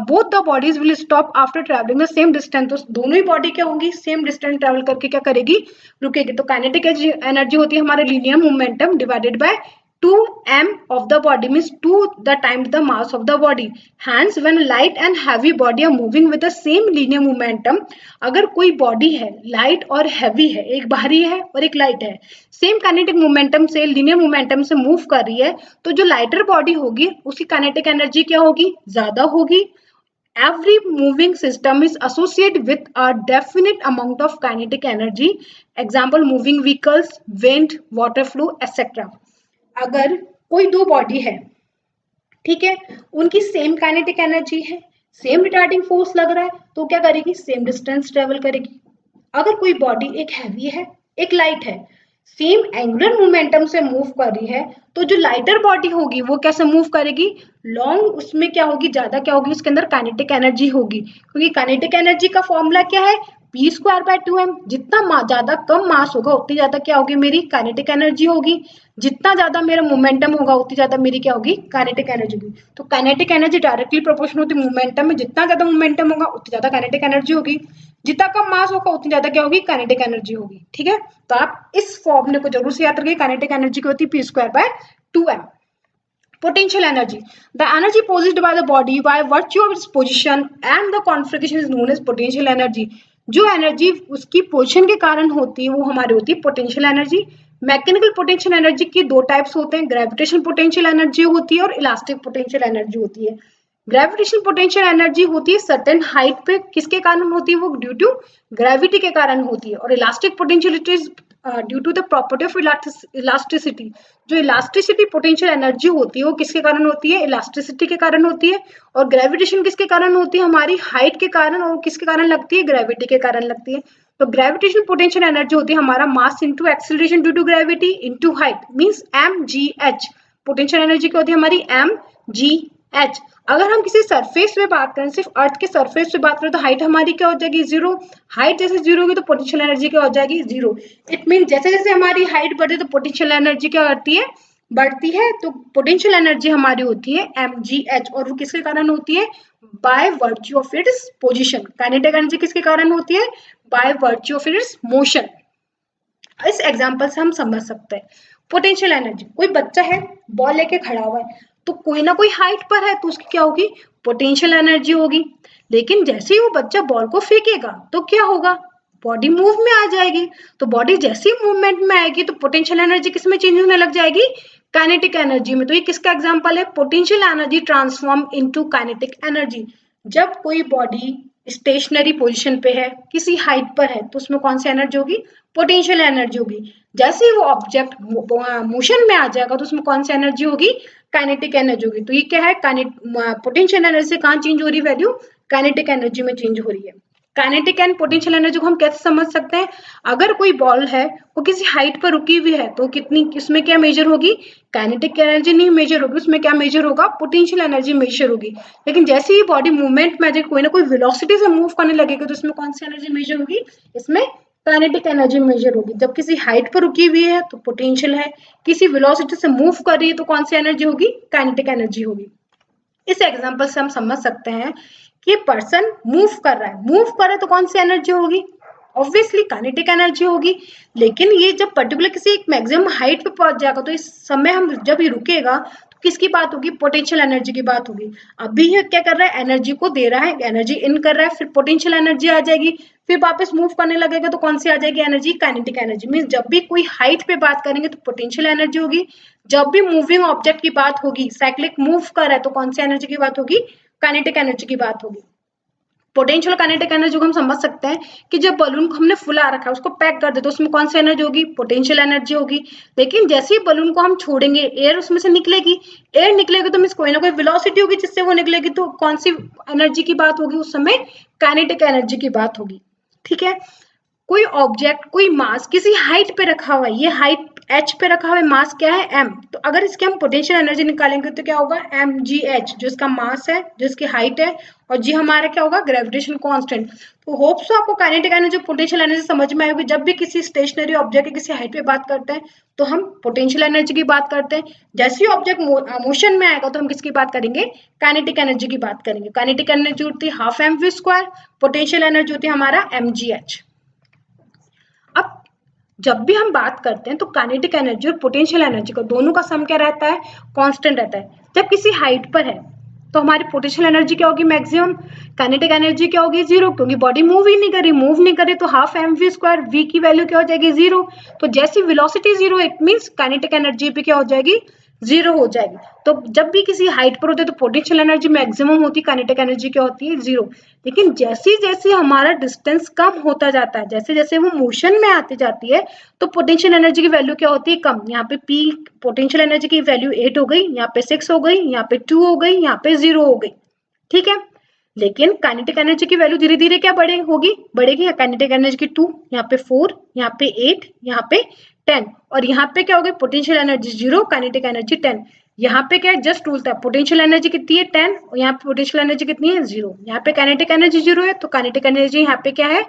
both the bodies will stop after travelling the same distance. तो दोनों ही बॉडी क्या होंगी सेम डिस्टेंस ट्रेवल करके क्या करेगी रुकेगी। तो काइनेटिक एनर्जी होती है हमारे linear momentum divided by 2m of the body means 2 the times the mass of the body. Hence when light and heavy body are moving with the same linear momentum, अगर कोई body है light और heavy है, एक भारी है और एक लाइट है, सेम काइनेटिक मोमेंटम से लीनियर मोमेंटम से मूव कर रही है, तो जो लाइटर बॉडी होगी उसकी काइनेटिक एनर्जी क्या होगी ज्यादा होगी। Every moving system is associated with a definite amount of kinetic energy. Example moving vehicles, wind, water flow, etc. अगर कोई दो बॉडी है ठीक है उनकी सेम काइनेटिक एनर्जी है, सेम रिटार्डिंग फोर्स लग रहा है, तो क्या करेगी सेम डिस्टेंस ट्रेवल करेगी। अगर कोई बॉडी एक हैवी है एक लाइट है, सेम एंगुलर मोमेंटम से मूव कर रही है, तो जो लाइटर बॉडी होगी वो कैसे मूव करेगी लॉन्ग, उसमें क्या होगी ज्यादा क्या होगी उसके अंदर काइनेटिक एनर्जी होगी, क्योंकि काइनेटिक एनर्जी का फॉर्मूला क्या है p²/2m। जितना ज्यादा कम मास होगा उतनी ज्यादा क्या होगी मेरी काइनेटिक एनर्जी होगी, जितना ज्यादा मेरा मोमेंटम होगा उतनी ज्यादा मेरी क्या होगी काइनेटिक एनर्जी होगी। तो काइनेटिक एनर्जी डायरेक्टली प्रोपोर्शनल होती है मोमेंटम में, जितना ज्यादा मोमेंटम होगा उतनी ज्यादा काइनेटिक एनर्जी होगी, जितना कम मास होगा उतनी ज्यादा क्या होगी काइनेटिक एनर्जी होगी। ठीक है, तो आप इस फॉर्मूले को जरूर से याद रखिए, काइनेटिक एनर्जी की होती है p²/2m। Potential energy, the energy possessed by the body by virtue of its position and the configuration is known as potential energy। जो एनर्जी उसकी पोजीशन के कारण होती है वो हमारी होती है potential energy. Mechanical potential energy की दो टाइप्स होते हैं, ग्रेविटेशनल पोटेंशियल एनर्जी होती है और इलास्टिक पोटेंशियल एनर्जी होती है। ग्रेविटेशनल पोटेंशियल एनर्जी होती है सर्टेन हाइट पे, किसके कारण होती है वो ड्यू टू ग्रेविटी के कारण होती है, और elastic potentiality due to the property of elasticity. जो इलास्टिसिटी पोटेंशियल एनर्जी होती है वो किसके कारण होती है, इलास्टिसिटी के कारण होती है, और ग्रेविटेशन किसके कारण होती है, हमारी हाइट के कारण, और किसके कारण लगती है, ग्रेविटी के कारण लगती है। तो ग्रेविटेशनल पोटेंशियल एनर्जी होती है हमारा mass into acceleration due to gravity into height, means mgh। Potential energy क्या होती है हमारी mgh। अगर हम किसी सरफेस पे बात करें, सिर्फ अर्थ के सरफेस पे बात करें, तो हाइट हमारी क्या हो जाएगी जीरो। हाइट जैसे जीरो होगी तो पोटेंशियल एनर्जी क्या हो जाएगी जीरो। इट मीन जैसे जैसे हमारी हाइट बढ़ती है तो पोटेंशियल एनर्जी क्या करती है बढ़ती है। तो पोटेंशियल एनर्जी हमारी होती है mgh, और वो किसके कारण होती है, by virtue of its position. Kinetic energy किसके कारण होती है, by virtue of its motion. इस एग्जांपल से हम समझ सकते हैं पोटेंशियल एनर्जी। कोई बच्चा है बॉल लेके खड़ा हुआ है, तो कोई ना कोई हाइट पर है तो उसकी क्या होगी पोटेंशियल एनर्जी होगी। लेकिन जैसे ही वो बच्चा बॉल को फेंकेगा तो क्या होगा, बॉडी मूव में आ जाएगी। तो बॉडी जैसे ही मूवमेंट में आएगी तो पोटेंशियल एनर्जी किस में चेंज होने लग जाएगी, काइनेटिक एनर्जी में। तो ये किसका एग्जांपल है, potential energy transform into kinetic energy. जब कोई बॉडी स्टेशनरी पोजीशन पे है, किसी हाइट पर है, तो उसमें कौन सी एनर्जी होगी, पोटेंशियल एनर्जी होगी। जैसे ही वो ऑब्जेक्ट मोशन में आ जाएगा तो उसमें कौन सी एनर्जी होगी, काइनेटिक एनर्जी होगी। तो ये क्या है, पोटेंशियल एनर्जी से कहाँ चेंज हो रही है वैल्यू, काइनेटिक एनर्जी में चेंज हो रही है। काइनेटिक एंड पोटेंशियल एनर्जी को हम कैसे समझ सकते हैं, अगर कोई बॉल है वो किसी हाइट पर रुकी हुई है तो कितनी, उसमें क्या मेजर होगी, काइनेटिक एनर्जी नहीं मेजर होगी, उसमें क्या मेजर होगा, पोटेंशियल एनर्जी मेजर होगी। लेकिन जैसे ही बॉडी मूवमेंट में जाए, कोई ना कोई वेलोसिटी से मूव करने लगेगा तो इसमें कौन सी एनर्जी मेजर होगी, इसमें काइनेटिक एनर्जी मेजर होगी। जब किसी हाइट पर रुकी हुई है तो पोटेंशियल है, किसी वेलोसिटी से मूव कर रही है तो कौन सी एनर्जी होगी, काइनेटिक एनर्जी होगी। इस एग्जांपल से हम समझ सकते हैं कि पर्सन मूव कर रहा है, मूव कर रहा है तो कौन सी एनर्जी होगी, ऑब्वियसली काइनेटिक एनर्जी होगी। लेकिन ये जब पर्टिकुलर किसी एक मैक्सिमम हाइट पे पहुंच जाएगा तो इस समय हम जब ये रुकेगा तो किसकी बात होगी, पोटेंशियल एनर्जी की बात होगी। अभी ये क्या कर रहा है, एनर्जी को दे रहा है, एनर्जी इन कर रहा है, फिर पोटेंशियल एनर्जी आ जाएगी, फिर वापस मूव करने लगेगा तो कौन सी आ जाएगी एनर्जी, काइनेटिक एनर्जी। मींस जब भी कोई हाइट पे बात करेंगे तो पोटेंशियल एनर्जी होगी, जब भी मूविंग ऑब्जेक्ट की बात होगी, साइक्लिक मूव कर रहा है तो कौन सी एनर्जी की बात होगी, काइनेटिक एनर्जी की बात होगी। पोटेंशियल काइनेटिक एनर्जी को हम समझ सकते हैं कि जब बलून को हमने फुला रखा है, उसको पैक कर दे तो उसमें कौन सी एनर्जी होगी, पोटेंशियल एनर्जी होगी। लेकिन जैसे ही बलून को हम छोड़ेंगे, एयर उसमें से निकलेगी, एयर निकलेगी तो मींस कोई ना कोई वेलोसिटी होगी जिससे वो निकलेगी, तो कौन सी एनर्जी की बात होगी, उस समय काइनेटिक एनर्जी की बात होगी। ठीक है, कोई ऑब्जेक्ट, कोई मास किसी हाइट पे रखा हुआ है, ये हाइट h पे रखा हुआ है, मास क्या है m। तो अगर इसके हम पोटेंशियल एनर्जी निकालेंगे तो क्या होगा, mgh, जो इसका मास है, जो इसकी हाइट है, और जी हमारा क्या होगा, ग्रेविटेशन कांस्टेंट। तो होप्स सो आपको काइनेटिक एनर्जी, पोटेंशियल एनर्जी समझ में आएगी। जब भी किसी स्टेशनरी ऑब्जेक्ट की किसी हाइट पे बात करते हैं तो हम पोटेंशियल एनर्जी की बात करते हैं, जैसे ही ऑब्जेक्ट मोशन में आएगा तो हम किसकी बात करेंगे, काइनेटिक एनर्जी की बात करेंगे। काइनेटिक एनर्जी होती है हाफ mv², पोटेंशियल एनर्जी होती है हमारा mgh। अब जब भी हम बात करते हैं तो काइनेटिक एनर्जी और पोटेंशियल एनर्जी का दोनों का सम क्या रहता है, कांस्टेंट रहता है। जब किसी हाइट पर है तो हमारी पोटेंशियल एनर्जी क्या होगी, मैक्सिमम। काइनेटिक एनर्जी क्या होगी, जीरो, क्योंकि बॉडी मूव ही नहीं करी, मूव नहीं करी तो हाफ mv², v की वैल्यू क्या हो जाएगी, जीरो। तो जैसी velocity zero, it means kinetic energy भी क्या हो जाएगी, जीरो हो जाएगी। तो जब भी किसी हाइट पर होते हैं तो पोटेंशियल एनर्जी मैक्सिमम होती है, काइनेटिक एनर्जी क्या होती है, जीरो। लेकिन जैसे जैसे हमारा डिस्टेंस कम होता जाता है, जैसे जैसे वो मोशन में आती जाती है तो पोटेंशियल एनर्जी की वैल्यू क्या होती है, कम। यहाँ पे p पोटेंशियल एनर्जी की वैल्यू 8 हो गई, यहाँ पे 6 हो गई, यहाँ पे 2 हो गई, यहाँ पे 0 हो गई। ठीक है, लेकिन काइनेटिक एनर्जी की वैल्यू धीरे धीरे क्या बढ़ेगी। काइनेटिक एनर्जी की 2, यहाँ पे 4, यहाँ पे 8, यहाँ पे 10, और यहाँ पे क्या हो गई, पोटेंशियल एनर्जी 0, काइनेटिक एनर्जी 10। यहाँ पे क्या है, जस्ट उल्टा है, पोटेंशियल एनर्जी कितनी है 10, और यहाँ पे पोटेंशियल एनर्जी कितनी है 0। यहाँ पे काइनेटिक एनर्जी 0 है तो काइनेटिक एनर्जी यहाँ पे क्या है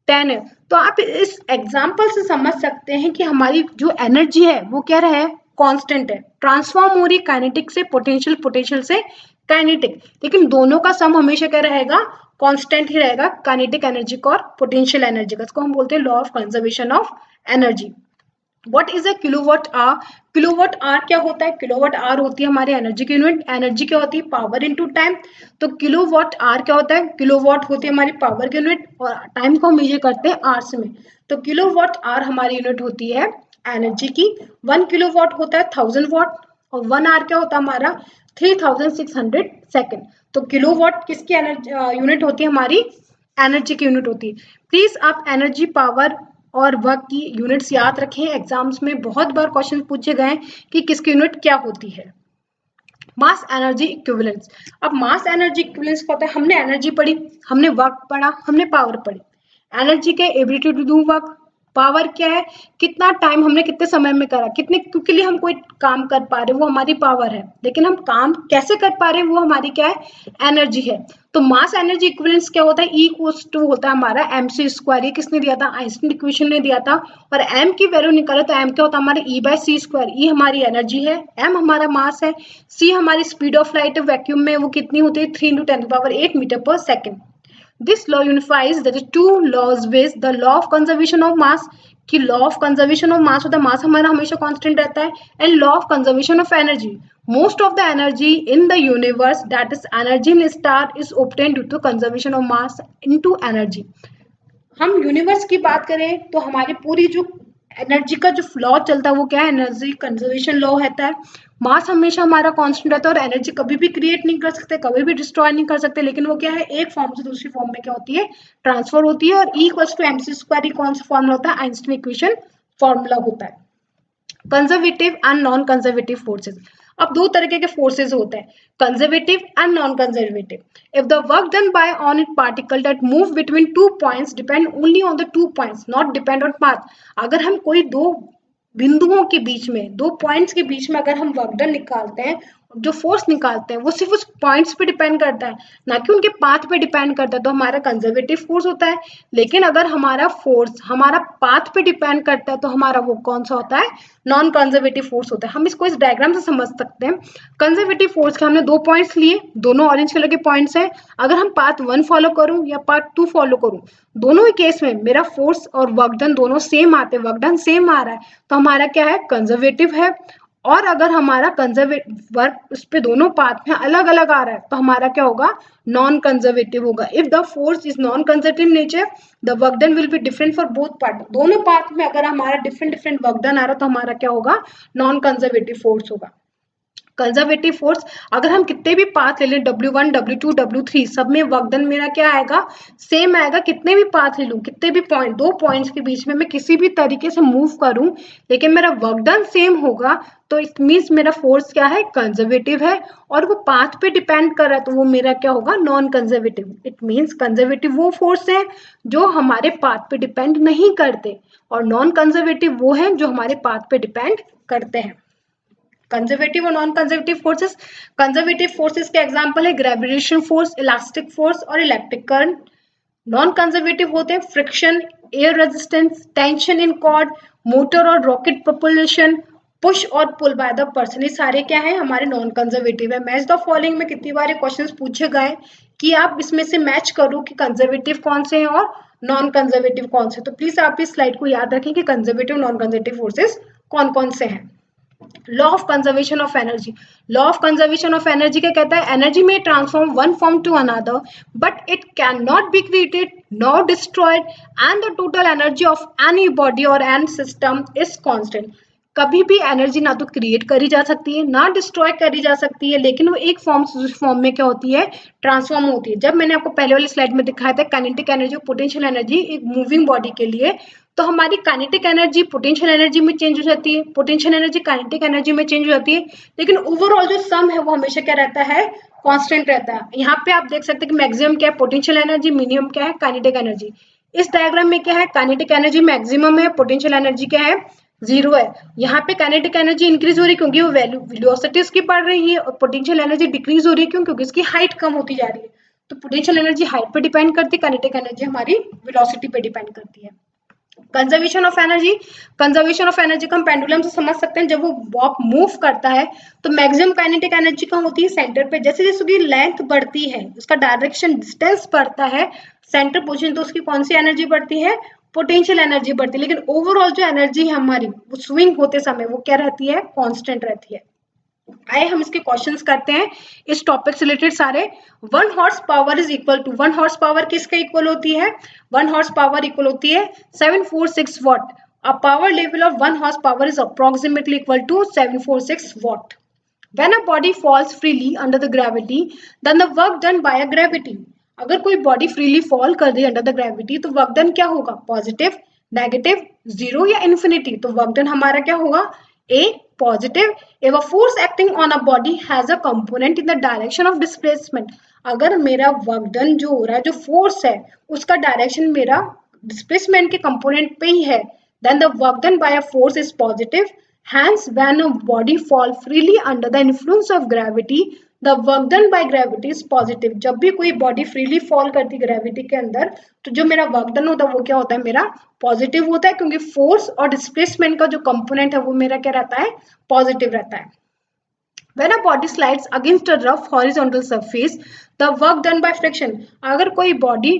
10 है। तो आप इस एग्जाम्पल से समझ सकते हैं कि हमारी जो एनर्जी है वो क्या है, कांस्टेंट है, ट्रांसफॉर्म हो रही काइनेटिक से पोटेंशियल, पोटेंशियल से काइनेटिक, लेकिन दोनों का सम हमेशा क्या रहेगा, कांस्टेंट ही रहेगा, काइनेटिक एनर्जी का और पोटेंशियल एनर्जी का। इसको हम बोलते हैं law of conservation of energy. What is a kilowatt hour? Kilowatt our क्या होता है? किलोवाट आवर होती है हमारी एनर्जी की यूनिट। एनर्जी क्या होती है? Power into time. तो किलोवाट आवर क्या होता है? किलोवाट होती है हमारी पावर की यूनिट और टाइम को मेजर करते हैं आवर्स में। तो किलोवाट आवर हमारी यूनिट होती है एनर्जी की। 1 किलोवाट होता है 1000 वाट और 1 आवर क्या होता है हमारा 3600 सेकेंड। तो किलोवाट किसकी एनर्जी यूनिट होती है? हमारी एनर्जी की यूनिट होती है। प्लीज आप एनर्जी, पावर और वर्क की यूनिट्स याद रखें। एग्जाम्स में बहुत बार क्वेश्चन पूछे गए कि किसकी यूनिट क्या होती है। Mass energy equivalence. अब मास एनर्जी इक्विवेलेंस क्या होता है? हमने एनर्जी पढ़ी, हमने वर्क पढ़ा, हमने पावर पढ़ी। एनर्जी के ability to do work, power क्या है? कितना टाइम हमने कितने समय में करा, कितने के लिए हम कोई काम कर पा रहे हैं, वो हमारी पावर है। लेकिन हम काम कैसे कर पा रहे हैं वो हमारी क्या है? एनर्जी है। तो मास एनर्जी इक्विवेलेंस क्या होता है? ई इक्वल्स टू होता है हमारा एम सी स्क्वायर। ये किसने दिया था? आइंस्टीन इक्वेशन ने दिया था। और एम की वैल्यू निकाले तो एम क्या होता है हमारा? ई बाय सी स्क्वायर। ई हमारी एनर्जी है, एम हमारा मास है, सी हमारी स्पीड ऑफ लाइट वैक्यूम में वो कितनी होती है? 3 × 10⁸ मीटर पर second. This law unifies the two laws with the law of conservation of mass कि law of conservation of mass होता है, mass हमारा हमेशा constant रहता है, and law of conservation of energy. Most of the energy in the universe, that is energy in star, is obtained due to conservation of mass into energy. हम universe की बात करें तो हमारी पूरी जो एनर्जी का जो लॉ चलता है वो क्या है? एनर्जी कंजर्वेशन लॉ रहता है। मास हमेशा हमारा कांस्टेंट रहता है और एनर्जी कभी भी क्रिएट नहीं कर सकते, कभी भी डिस्ट्रॉय नहीं कर सकते, लेकिन वो क्या है? एक फॉर्म से दूसरी फॉर्म में क्या होती है? ट्रांसफर होती है। और E equals to MC square कौन सा फॉर्मूला होता है? आइंस्टीन इक्वेशन फॉर्मूला होता है। Conservative and non conservative forces. अब दो तरीके के फोर्सेस होते हैं, conservative and non conservative. If the work done bye on it particle that move between 2 points depend only on the 2 points not depend on path. अगर हम कोई दो बिंदुओं के बीच में, दो पॉइंट्स के बीच में अगर हम वर्क डन निकालते हैं, जो फोर्स निकालते हैं वो सिर्फ उस पॉइंट्स पे डिपेंड करता है, ना कि उनके पाथ पे डिपेंड करता है, तो हमारा कंजर्वेटिव फोर्स होता है। लेकिन अगर हमारा फोर्स हमारा पाथ पे डिपेंड करता है तो हमारा वो कौन सा होता है? नॉन कंजर्वेटिव फोर्स होता है। हम इसको इस डायग्राम से समझ सकते हैं। कंजर्वेटिव फोर्स के हमने दो पॉइंट्स लिए, दोनों ऑरेंज कलर के पॉइंट्स हैं। अगर हम पाथ 1 फॉलो करूं या पाथ 2 फॉलो करूं, दोनों ही केस में मेरा फोर्स और वर्क डन दोनों सेम आते हैं, वर्क डन सेम आ रहा है, तो हमारा क्या है? कंजर्वेटिव है। और अगर हमारा कंजर्वेटिव वर्क उस पे दोनों पाथ में अलग अलग आ रहा है तो हमारा क्या होगा? नॉन कंजर्वेटिव होगा। If the force is non conservative nature the work done will be different for both part. दोनों पाथ में अगर हमारा डिफरेंट डिफरेंट वर्क डन आ रहा है तो हमारा क्या होगा? नॉन कंजर्वेटिव फोर्स होगा। कंजर्वेटिव फोर्स अगर हम कितने भी पाथ ले लें, W1 W2 W3, सब में वर्क डन मेरा क्या आएगा? सेम आएगा। कितने भी पाथ ले लूं, कितने भी पॉइंट, दो पॉइंट्स के बीच में मैं किसी भी तरीके से मूव करूं, लेकिन मेरा वर्क डन सेम होगा, तो इट मीन्स मेरा फोर्स क्या है? कंजर्वेटिव है। और वो पाथ पे डिपेंड कर रहा है तो वो मेरा क्या होगा? Non conservative. It means conservative वो फोर्स है जो हमारे पाथ पे डिपेंड नहीं करते, और नॉन कंजर्वेटिव वो है जो हमारे पाथ पे डिपेंड करते हैं। कंजर्वेटिव और non conservative forces. Conservative forces के एग्जांपल है ग्रेविटेशन फोर्स, इलास्टिक फोर्स और इलेक्ट्रिक करंट। नॉन कंजर्वेटिव होते हैं friction, air resistance, tension in cord, motor और रॉकेट प्रोपल्शन, पुश और पुल बाय द पर्सन। ये सारे क्या है? हमारे नॉन कंजर्वेटिव है। मैच द फॉलोइंग में कितनी बार क्वेश्चंस पूछे गए कि आप इसमें से मैच करो कि कंजर्वेटिव कौन से हैं और नॉन कंजर्वेटिव कौन से। तो प्लीज आप इस स्लाइड को याद रखें कि कंजर्वेटिव नॉन कंजर्वेटिव फोर्सेस कौन कौन से हैं। Law of conservation of energy. Law of conservation of energy क्या कहता है? एनर्जी में transform one form to another but it can not be created nor destroyed and the total energy of any body और an system is constant. कभी भी energy ना तो create करी जा सकती है ना डिस्ट्रॉय करी जा सकती है, लेकिन वो एक फॉर्म से दूसरी फॉर्म में क्या होती है? ट्रांसफॉर्म होती है। जब मैंने आपको पहले वाली स्लाइड में दिखाया था काइनेटिक एनर्जी और पोटेंशियल एनर्जी एक मूविंग बॉडी के लिए, तो हमारी काइनेटिक एनर्जी पोटेंशियल एनर्जी में चेंज हो जाती है, पोटेंशियल एनर्जी काइनेटिक एनर्जी में चेंज हो जाती है, लेकिन ओवरऑल जो सम है वो हमेशा क्या रहता है? कांस्टेंट रहता है। यहाँ पे आप देख सकते हैं कि मैक्सिमम क्या है? पोटेंशियल एनर्जी, मिनिमम क्या है? Kinetic energy. इस डायग्राम में क्या है? काइनेटिक एनर्जी मैक्सिमम है, पोटेंशियल एनर्जी क्या है? 0 है। यहाँ पे काइनेटिक एनर्जी इंक्रीज हो रही है क्योंकि वो वेलोसिटी उसकी बढ़ रही है, और पोटेंशियल एनर्जी डिक्रीज हो रही है क्योंकि इसकी हाइट कम होती जा रही है। तो पोटेंशियल एनर्जी हाइट पे डिपेंड करती है, काइनेटिक एनर्जी हमारी वेलोसिटी पे डिपेंड करती है। Conservation of energy, conservation of energy को हम पेंडुलम से समझ सकते हैं। जब वो बॉब मूव करता है तो मैक्सिमम काइनेटिक एनर्जी कहाँ होती है, सेंटर पे। जैसे जैसे उसकी लेंथ बढ़ती है, उसका डायरेक्शन डिस्टेंस बढ़ता है सेंटर पोजीशन, तो उसकी कौन सी एनर्जी बढ़ती है, पोटेंशियल एनर्जी बढ़ती है। लेकिन ओवरऑल जो एनर्जी है हमारी वो स्विंग होते समय वो क्या रहती है, कांस्टेंट रहती है। आए हम इसके क्वेश्चंस करते हैं इस टॉपिक से रिलेटेड सारे। 1 horse power is equal to, 1 horse power किसके इक्वल होती है, 1 हॉर्स पावर इक्वल होती है 746 watt. A power level of 1 horse power is approximately equal to 746 watt. When a body falls freely under the gravity, then the work done by a gravity, अगर कोई body freely fall कर दी under the gravity तो work done क्या होगा, positive, negative, zero या infinity. तो work done हमारा क्या होगा, A positive. If a force acting on a body has a component in the direction of displacement, अगर मेरा वर्क डन जो हो रहा है, जो फोर्स है उसका डायरेक्शन मेरा डिस्प्लेसमेंट के कंपोनेंट पे ही है, then the work done by a force is positive. Hence, when a body falls freely under the influence of gravity, the work done by gravity is positive. जब भी कोई बॉडी फ्रीली फॉल करती है gravity के अंदर तो जो मेरा वर्क डन होता है वो क्या होता है, मेरा पॉजिटिव होता है, क्योंकि फोर्स और डिस्प्लेसमेंट का जो कंपोनेंट है वो मेरा क्या रहता है, पॉजिटिव रहता है। When a body slides against a rough horizontal surface, the work done by friction, अगर कोई बॉडी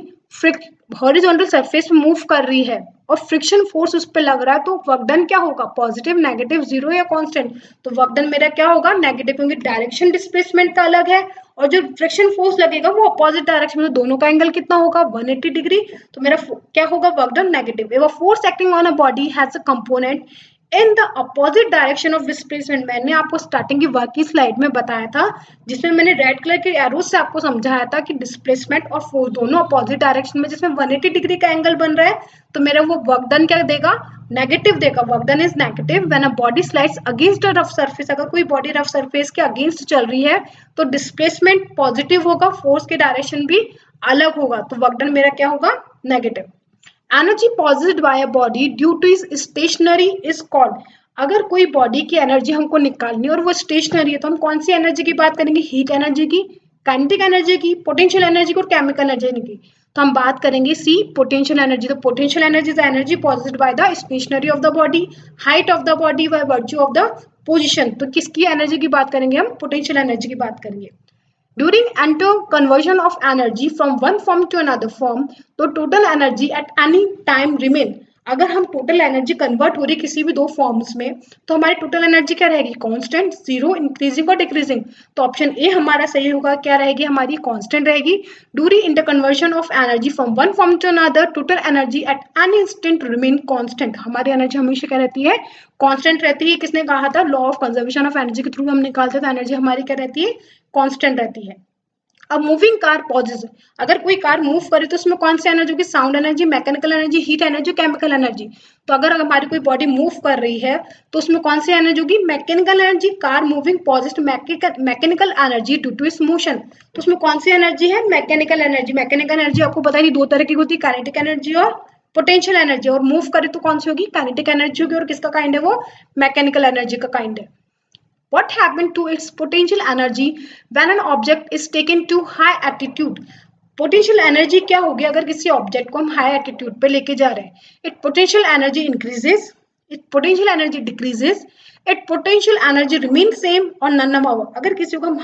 हॉरिजॉन्टल सरफेस पे मूव कर रही है और फ्रिक्शन फोर्स उस पर लग रहा है तो वर्क डन क्या होगा, पॉजिटिव, नेगेटिव, जीरो या कांस्टेंट। तो वर्क डन मेरा क्या होगा, नेगेटिव, क्योंकि डायरेक्शन डिस्प्लेसमेंट का अलग है और जो फ्रिक्शन फोर्स लगेगा वो अपोजिट डायरेक्शन में, तो दोनों का एंगल कितना होगा, 180 डिग्री। तो मेरा क्या होगा, work done negative. If a force acting on a body has a component in the opposite direction of displacement, मैंने आपको स्टार्टिंग की वर्क की स्लाइड में बताया था जिसमें मैंने रेड कलर के एरोज से आपको समझाया था कि डिस्प्लेसमेंट और फोर्स दोनों अपोजिट डायरेक्शन में, जिसमें 180 डिग्री का एंगल बन रहा है, तो मेरा वो वर्क डन क्या देगा, नेगेटिव देगा। Work done is negative when a body slides against a rough surface, अगर कोई बॉडी रफ सरफेस के अगेंस्ट चल रही है तो डिस्प्लेसमेंट पॉजिटिव होगा, फोर्स के डायरेक्शन भी अलग होगा, तो वर्क डन मेरा क्या होगा, negative. Energy possessed by a body due to its stationary is called, अगर कोई बॉडी की एनर्जी हमको निकालनी और वो स्टेशनरी है तो हम कौन सी एनर्जी की बात करेंगे, हीट एनर्जी की, काइनेटिक एनर्जी की, पोटेंशियल एनर्जी की और केमिकल एनर्जी की। तो हम बात करेंगे सी, पोटेंशियल एनर्जी। तो potential energy is energy possessed by the stationary of the body, height of the body by virtue of the position। तो किसकी एनर्जी की बात करेंगे हम, पोटेंशियल एनर्जी की बात करेंगे। During conversion of energy from one form to another form, तो total energy at any time remain, अगर हम टोटल एनर्जी कन्वर्ट हो रही किसी भी दो फॉर्म्स में तो हमारी टोटल एनर्जी क्या रहेगी, कांस्टेंट, जीरो, इंक्रीजिंग और डिक्रीजिंग। तो ऑप्शन ए हमारा सही होगा, क्या रहेगी हमारी, कांस्टेंट रहेगी। During interconversion of energy from one form to another, total energy at any instant remain constant, हमारी एनर्जी हमेशा क्या रहती है, कांस्टेंट रहती है। किसने कहा था, law of conservation of energy के थ्रू हम निकालते हैं, तो एनर्जी हमारी क्या रहती है, कांस्टेंट रहती है। अब मूविंग कार पॉजेज, अगर कोई कार मूव करे तो उसमें कौन सी एनर्जी होगी, sound energy, mechanical energy, heat energy, chemical energy. तो अगर हमारी कोई बॉडी मूव कर रही है तो उसमें कौन सी एनर्जी होगी, mechanical energy. Car moving possess mechanical energy due to its motion, तो उसमें कौन सी एनर्जी है, मैकेनिकल एनर्जी। मैकेनिकल एनर्जी आपको पता है दो तरह की होती है, काइनेटिक एनर्जी और पोटेंशियल एनर्जी, और मूव करे तो कौन सी होगी, काइनेटिक एनर्जी होगी, और किसका काइंड है वो, मैकेनिकल एनर्जी का काइंड है। What happened to its potential energy when an object is taken to high altitude? Potential energy क्या होगी अगर किसी ऑब्जेक्ट को हम हाई एल्टीट्यूड पे लेके जा रहे हैं, it potential energy increases, it potential energy decreases, it potential energy remain same और नन अबाव। अगर किसी को हम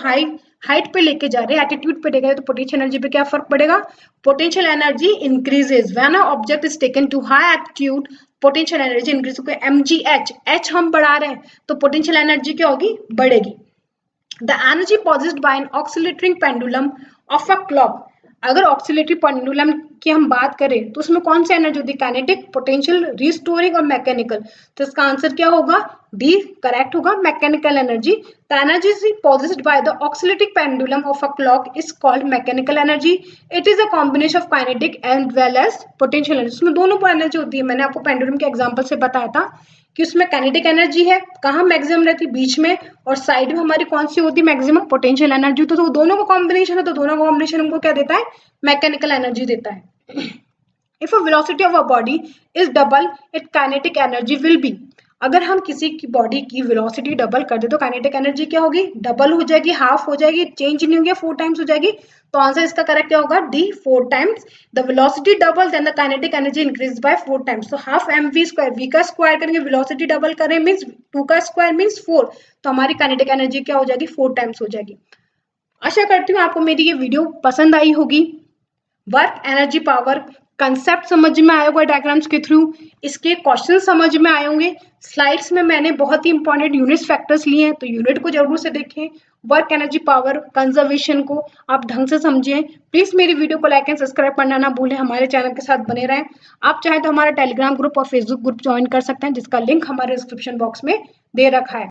हाइट पे लेके जा रहे हैं, एल्टीट्यूड पे लेके जा रहे हैं, तो पोटेंशियल एनर्जी पे क्या फर्क पड़ेगा, potential energy increases when a object is taken to high altitude, potential energy increase होगी, mgh, h हम बढ़ा रहे हैं तो पोटेंशियल एनर्जी क्या होगी, बढ़ेगी। The energy possessed by an oscillating pendulum of a clock, अगर ऑक्सिलेटरी पेंडुलम की हम बात करें तो उसमें कौन सी एनर्जी होती है, काइनेटिक, पोटेंशियल, रिस्टोरिंग और मैकेनिकल। तो इसका आंसर क्या होगा, डी करेक्ट होगा, mechanical energy. The energy possessed by the oscillating pendulum of a clock is called mechanical energy. It is a combination of kinetic and well as potential energy. उसमें दोनों पर energy होती है, मैंने आपको पेंडुलम के example से बताया था कि उसमें काइनेटिक एनर्जी है, कहाँ मैक्सिमम रहती है, बीच में, और साइड में हमारी कौन सी होती है, मैक्सिमम, पोटेंशियल एनर्जी। तो दोनों का कॉम्बिनेशन है, तो दोनों का कॉम्बिनेशन हमको क्या देता है, मैकेनिकल एनर्जी देता है। If a velocity of a body is double, its kinetic energy will be, अगर हम किसी की बॉडी की वेलोसिटी डबल कर दे तो काइनेटिक एनर्जी क्या होगी, डबल हो जाएगी, हाफ हो जाएगी, चेंज नहीं होगी, 4 टाइम्स हो जाएगी। तो आंसर इसका करेक्ट क्या होगा, D 4 times. The velocity double then the kinetic energy increase by 4 times. तो हाफ mv स्क्वायर, v का स्क्वायर करेंगे, वेलोसिटी डबल करें मींस 2 का स्क्वायर मींस 4, तो हमारी काइनेटिक एनर्जी क्या हो जाएगी, 4 टाइम्स हो जाएगी। आशा करती हूँ आपको मेरी ये वीडियो पसंद आई होगी। वर्क एनर्जी पावर कंसेप्ट समझ में आया होगा डायग्राम्स के थ्रू, इसके क्वेश्चन समझ में आए होंगे। स्लाइड्स में मैंने बहुत ही इंपॉर्टेंट यूनिट फैक्टर्स लिए हैं, तो यूनिट को जरूर से देखें। वर्क एनर्जी पावर कंजर्वेशन को आप ढंग से समझें। प्लीज मेरी वीडियो को लाइक एंड सब्सक्राइब करना ना भूलें, हमारे चैनल के साथ बने रहें। आप चाहे तो हमारा टेलीग्राम ग्रुप और फेसबुक ग्रुप ज्वाइन कर सकते हैं, जिसका लिंक हमारे डिस्क्रिप्शन बॉक्स में दे रखा है।